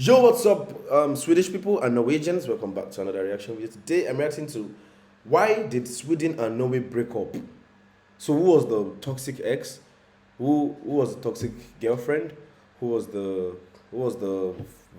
Yo, what's up, Swedish people and Norwegians? Welcome back to another reaction video. Today, I'm reacting to why did Sweden and Norway break up? So, who was the toxic ex? Who was the toxic girlfriend? Who was the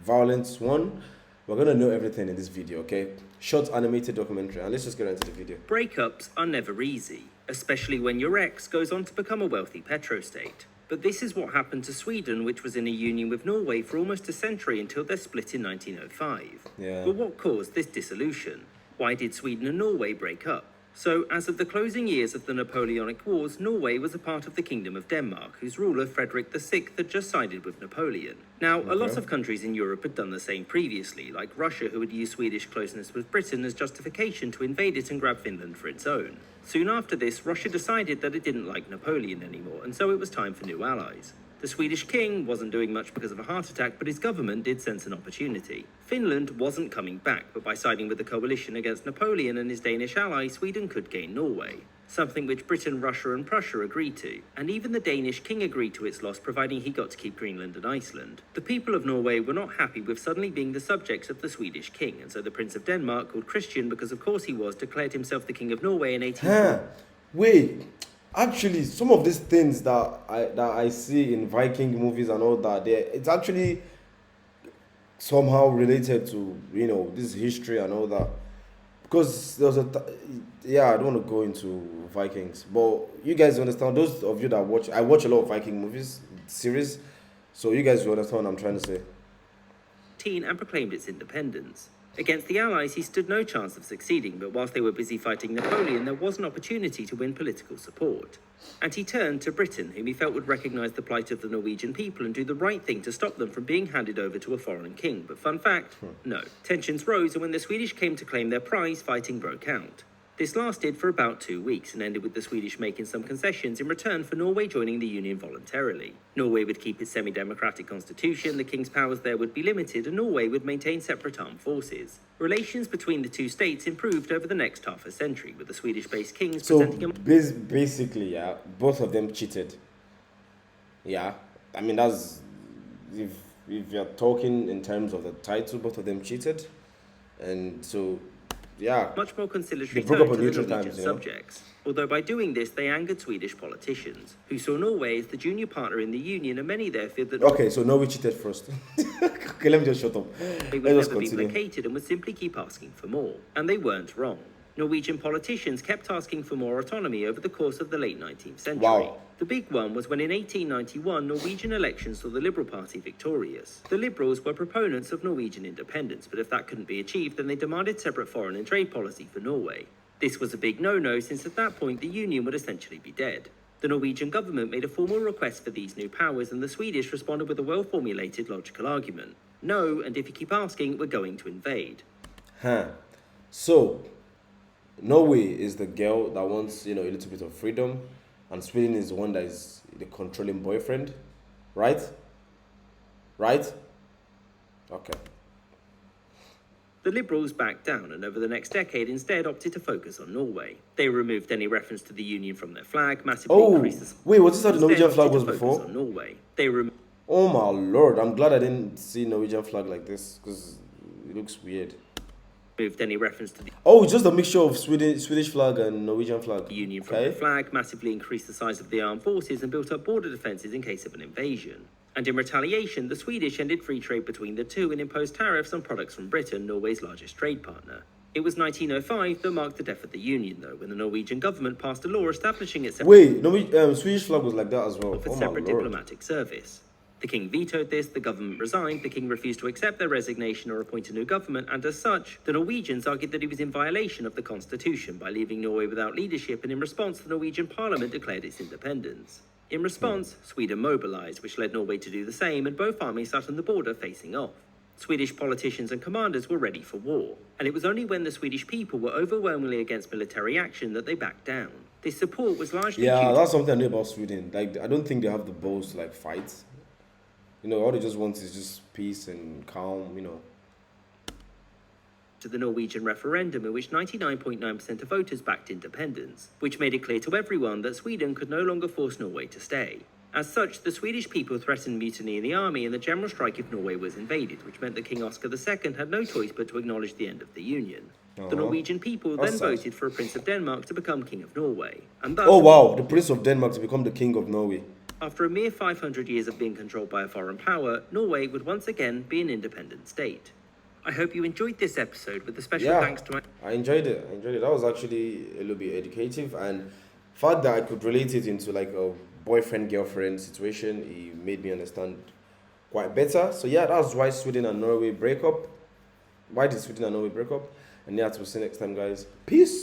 violent one? We're gonna know everything in this video, okay? Short animated documentary, and let's just get into the video. Breakups are never easy, especially when your ex goes on to become a wealthy petrostate. But this is what happened to Sweden, which was in a union with Norway for almost a century until their split in 1905. Yeah. But what caused this dissolution? Why did Sweden and Norway break up? So, as of the closing years of the Napoleonic Wars, Norway was a part of the Kingdom of Denmark, whose ruler Frederick VI had just sided with Napoleon. Now, a lot of countries in Europe had done the same previously, like Russia, who had used Swedish closeness with Britain as justification to invade it and grab Finland for its own. Soon after this, Russia decided that it didn't like Napoleon anymore, and so it was time for new allies. The Swedish king wasn't doing much because of a heart attack, but his government did sense an opportunity. Finland wasn't coming back, but by siding with the coalition against Napoleon and his Danish ally, Sweden could gain Norway. Something which Britain, Russia and Prussia agreed to. And even the Danish king agreed to its loss, providing he got to keep Greenland and Iceland. The people of Norway were not happy with suddenly being the subjects of the Swedish king, and so the Prince of Denmark, called Christian because of course he was, declared himself the king of Norway in 1840. Wait. Actually, some of these things that I see in Viking movies and all that, it's actually somehow related to this history and all that. Because there was yeah, I don't want to go into Vikings, but you guys understand. Those of you that watch, I watch a lot of Viking movies series, so you guys will understand what I'm trying to say. And proclaimed its independence. Against the Allies, he stood no chance of succeeding, but whilst they were busy fighting Napoleon, there was an opportunity to win political support. And he turned to Britain, whom he felt would recognise the plight of the Norwegian people and do the right thing to stop them from being handed over to a foreign king. But fun fact, no. Tensions rose, and when the Swedish came to claim their prize, fighting broke out. This lasted for about 2 weeks and ended with the Swedish making some concessions in return for Norway joining the Union voluntarily. Norway would keep its semi-democratic constitution, the king's powers there would be limited, and Norway would maintain separate armed forces. Relations between the two states improved over the next half a century, with the Swedish-based kings So presenting a... basically, yeah, both of them cheated. Yeah, I mean that's if you're talking in terms of the title, both of them cheated, and so yeah, much more conciliatory they broke tone up to on the neutral Norwegian times, subjects. Although by doing this, they angered Swedish politicians, who saw Norway as the junior partner in the Union, and many there feared that Okay, so Norway cheated first. Okay, let me just shut up. they would Let's just never be continue. placated and would simply keep asking for more. And they weren't wrong. Norwegian politicians kept asking for more autonomy over the course of the late 19th century. Wow. The big one was when in 1891 Norwegian elections saw the Liberal Party victorious. The Liberals were proponents of Norwegian independence, but if that couldn't be achieved, then they demanded separate foreign and trade policy for Norway. This was a big no-no, since at that point the Union would essentially be dead. The Norwegian government made a formal request for these new powers, and the Swedish responded with a well-formulated logical argument. No, and if you keep asking, we're going to invade. So Norway is the girl that wants a little bit of freedom, and Sweden is the one that is the controlling boyfriend, right? Right? Okay. The Liberals backed down and over the next decade instead opted to focus on Norway. They removed any reference to the Union from their flag, massively increased the... Wait, was this how the Norwegian instead flag opted was to before? focus on Norway. They removed... Oh my lord, I'm glad I didn't see Norwegian flag like this, because it looks weird. any reference to the Oh, it's just a mixture of Swedish flag and Norwegian flag. Union from their flag, massively increased the size of the armed forces and built up border defences in case of an invasion. And in retaliation, the Swedish ended free trade between the two and imposed tariffs on products from Britain, Norway's largest trade partner. It was 1905 that marked the death of the Union, though, when the Norwegian government passed a law establishing its Swedish flag was like that as well. for separate diplomatic service. The king vetoed this, the government resigned, the king refused to accept their resignation or appoint a new government, and as such, the Norwegians argued that he was in violation of the constitution by leaving Norway without leadership, and in response, the Norwegian parliament declared its independence. In response, Sweden mobilized, which led Norway to do the same, and both armies sat on the border facing off. Swedish politicians and commanders were ready for war, and it was only when the Swedish people were overwhelmingly against military action that they backed down. This support was largely due that's something I knew about Sweden. Like, I don't think they have the balls to like fight. All they just want is just peace and calm, to the Norwegian referendum, in which 99.9% of voters backed independence, which made it clear to everyone that Sweden could no longer force Norway to stay. As such, the Swedish people threatened mutiny in the army and the general strike if Norway was invaded, which meant that King Oscar II had no choice but to acknowledge the end of the union. The Norwegian people That's then sad. voted for a Prince of Denmark to become King of Norway, and thus, Oh wow, the Prince of Denmark to become the King of Norway. after a mere 500 years of being controlled by a foreign power, Norway would once again be an independent state. I hope you enjoyed this episode, with a special Yeah, thanks to my... I enjoyed it. That was actually a little bit educative, and fact that I could relate it into like a boyfriend girlfriend situation, it made me understand quite better. So yeah, that's why Sweden and Norway break up. Why did Sweden and Norway break up? And yeah, we'll see you next time, guys. Peace.